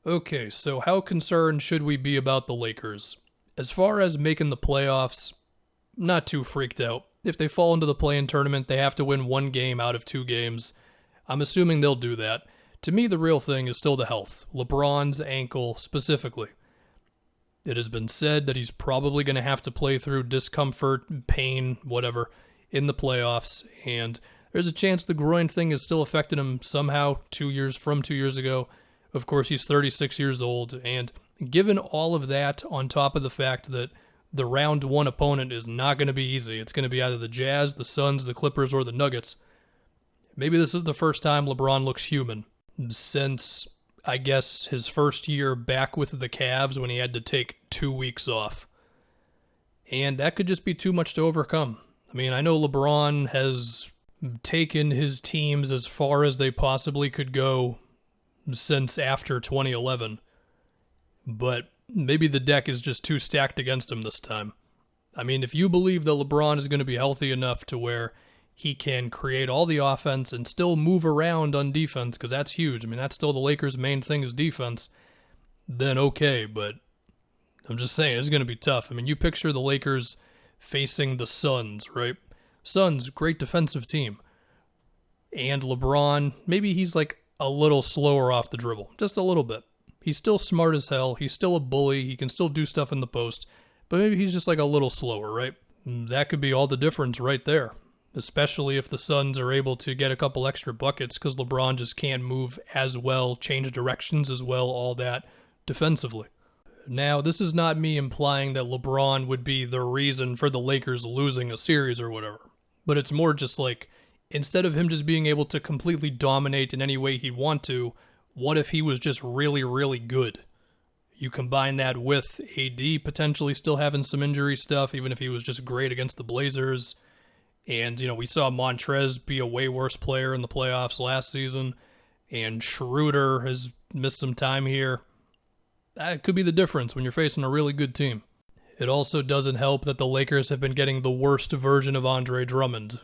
Okay, so how concerned should we be about the Lakers? As far as making the playoffs, not too freaked out. If they fall into the play-in tournament, they have to win one game out of two games. I'm assuming they'll do that. To me, the real thing is still the health. LeBron's ankle specifically. It has been said that he's probably going to have to play through discomfort, pain, whatever, in the playoffs, and there's a chance the groin thing is still affecting him somehow 2 years ago. Of course, he's 36 years old, and given all of that on top of the fact that the round one opponent is not going to be easy, it's going to be either the Jazz, the Suns, the Clippers, or the Nuggets, maybe this is the first time LeBron looks human since, I guess, his first year back with the Cavs when he had to take 2 weeks off. And that could just be too much to overcome. I mean, I know LeBron has taken his teams as far as they possibly could go since after 2011, but maybe the deck is just too stacked against him this time. I mean, if you believe that LeBron is going to be healthy enough to where he can create all the offense and still move around on defense, because that's huge. I mean, that's still the Lakers' main thing is defense, then okay, but I'm just saying, it's going to be tough. I mean, you picture the Lakers facing the Suns, right? Suns, great defensive team. And LeBron, maybe he's like a little slower off the dribble, just a little bit. He's still smart as hell. He's still a bully. He can still do stuff in the post, but maybe he's just like a little slower, right? That could be all the difference right there, especially if the Suns are able to get a couple extra buckets because LeBron just can't move as well, change directions as well, all that defensively. Now, this is not me implying that LeBron would be the reason for the Lakers losing a series or whatever, but it's more just like, instead of him just being able to completely dominate in any way he'd want to, what if he was just really, really good? You combine that with AD potentially still having some injury stuff, even if he was just great against the Blazers. And, we saw Montrez be a way worse player in the playoffs last season, and Schroeder has missed some time here. That could be the difference when you're facing a really good team. It also doesn't help that the Lakers have been getting the worst version of Andre Drummond.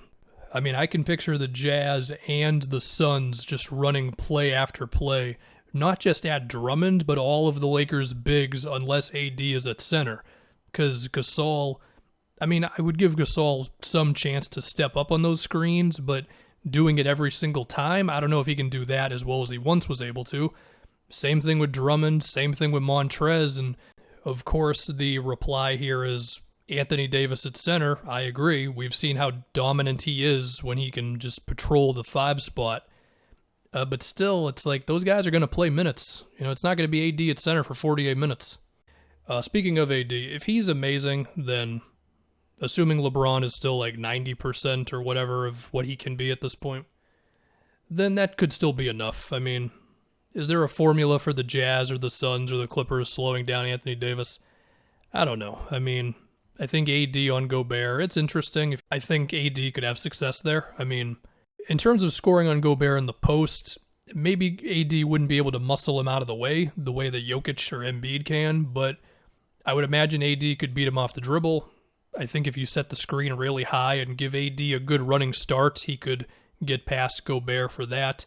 I mean, I can picture the Jazz and the Suns just running play after play, not just at Drummond, but all of the Lakers' bigs unless AD is at center. Because Gasol, I mean, I would give Gasol some chance to step up on those screens, but doing it every single time, I don't know if he can do that as well as he once was able to. Same thing with Drummond, same thing with Montrez, and of course the reply here is Anthony Davis at center. I agree. We've seen how dominant he is when he can just patrol the 5 spot. But still, it's like those guys are going to play minutes. It's not going to be AD at center for 48 minutes. Speaking of AD, if he's amazing, then assuming LeBron is still like 90% or whatever of what he can be at this point, then that could still be enough. I mean, is there a formula for the Jazz or the Suns or the Clippers slowing down Anthony Davis? I don't know. I mean, I think AD on Gobert, it's interesting. I think AD could have success there. I mean, in terms of scoring on Gobert in the post, maybe AD wouldn't be able to muscle him out of the way that Jokic or Embiid can, but I would imagine AD could beat him off the dribble. I think if you set the screen really high and give AD a good running start, he could get past Gobert for that.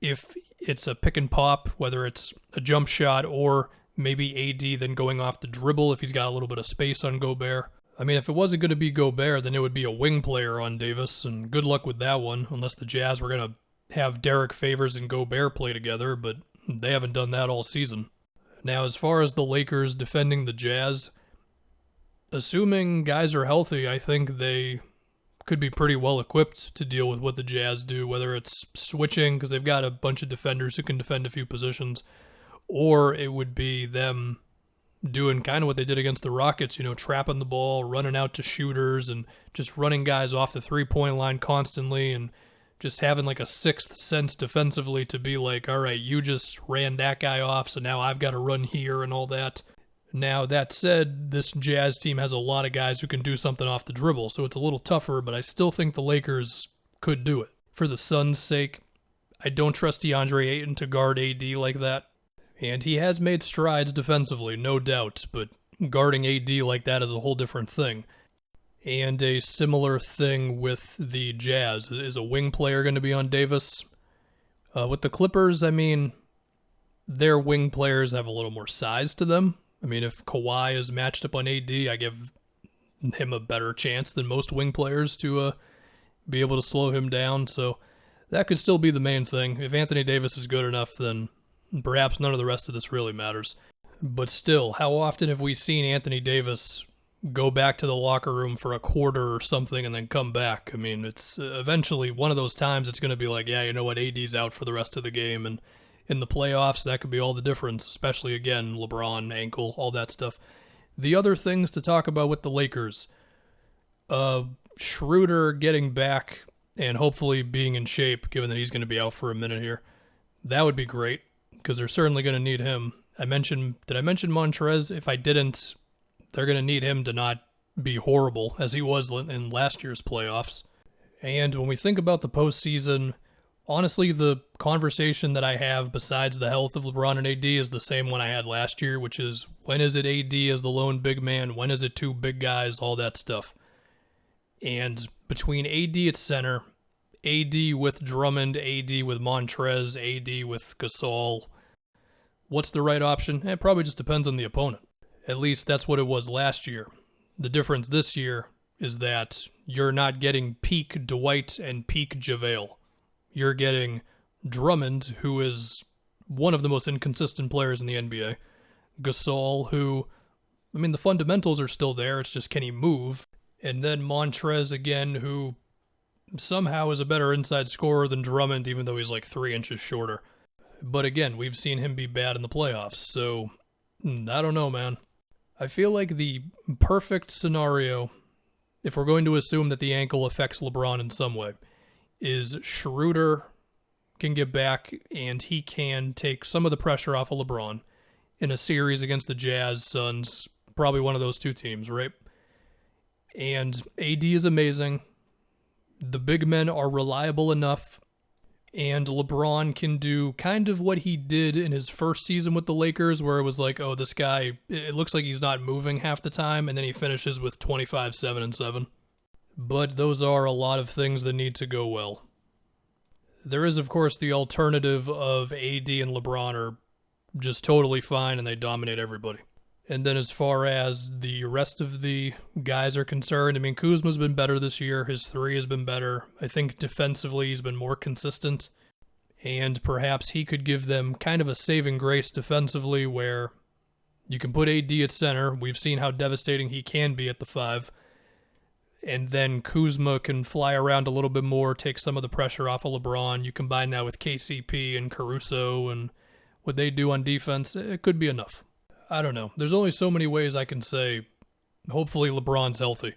If it's a pick and pop, whether it's a jump shot or maybe AD then going off the dribble if he's got a little bit of space on Gobert. I mean, if it wasn't going to be Gobert, then it would be a wing player on Davis, and good luck with that one, unless the Jazz were going to have Derek Favors and Gobert play together, but they haven't done that all season. Now, as far as the Lakers defending the Jazz, assuming guys are healthy, I think they could be pretty well equipped to deal with what the Jazz do, whether it's switching, because they've got a bunch of defenders who can defend a few positions, or it would be them doing kind of what they did against the Rockets, trapping the ball, running out to shooters, and just running guys off the three-point line constantly, and just having like a sixth sense defensively to be like, all right, you just ran that guy off, so now I've got to run here and all that. Now, that said, this Jazz team has a lot of guys who can do something off the dribble, so it's a little tougher, but I still think the Lakers could do it. For the Suns' sake, I don't trust DeAndre Ayton to guard AD like that. And he has made strides defensively, no doubt, but guarding AD like that is a whole different thing. And a similar thing with the Jazz. Is a wing player going to be on Davis? With the Clippers, I mean, their wing players have a little more size to them. I mean, if Kawhi is matched up on AD, I give him a better chance than most wing players to be able to slow him down. So that could still be the main thing. If Anthony Davis is good enough, then perhaps none of the rest of this really matters. But still, how often have we seen Anthony Davis go back to the locker room for a quarter or something and then come back? I mean, it's eventually one of those times it's going to be like, yeah, you know what, AD's out for the rest of the game. And in the playoffs, that could be all the difference, especially, again, LeBron, ankle, all that stuff. The other things to talk about with the Lakers, Schroeder getting back and hopefully being in shape, given that he's going to be out for a minute here. That would be great, because they're certainly going to need him. Did I mention Montrez? If I didn't, they're going to need him to not be horrible, as he was in last year's playoffs. And when we think about the postseason, honestly, the conversation that I have besides the health of LeBron and AD is the same one I had last year, which is, when is it AD as the lone big man? When is it two big guys? All that stuff. And between AD at center, AD with Drummond, AD with Montrez, AD with Gasol, what's the right option? It probably just depends on the opponent. At least that's what it was last year. The difference this year is that you're not getting peak Dwight and peak JaVale. You're getting Drummond, who is one of the most inconsistent players in the NBA. Gasol, who, I mean, the fundamentals are still there. It's just, can he move? And then Montrez again, who somehow is a better inside scorer than Drummond, even though he's like 3 inches shorter. But again, we've seen him be bad in the playoffs, so I don't know, man. I feel like the perfect scenario, if we're going to assume that the ankle affects LeBron in some way, is Schroeder can get back and he can take some of the pressure off of LeBron in a series against the Jazz, Suns, probably one of those two teams, right? And AD is amazing. The big men are reliable enough, and LeBron can do kind of what he did in his first season with the Lakers, where it was like, oh, this guy, it looks like he's not moving half the time, and then he finishes with 25, 7, and 7. But those are a lot of things that need to go well. There is, of course, the alternative of AD and LeBron are just totally fine and they dominate everybody. And then as far as the rest of the guys are concerned, I mean, Kuzma's been better this year. His three has been better. I think defensively he's been more consistent. And perhaps he could give them kind of a saving grace defensively where you can put AD at center. We've seen how devastating he can be at the 5. And then Kuzma can fly around a little bit more, take some of the pressure off of LeBron. You combine that with KCP and Caruso and what they do on defense, it could be enough. I don't know. There's only so many ways I can say, hopefully LeBron's healthy.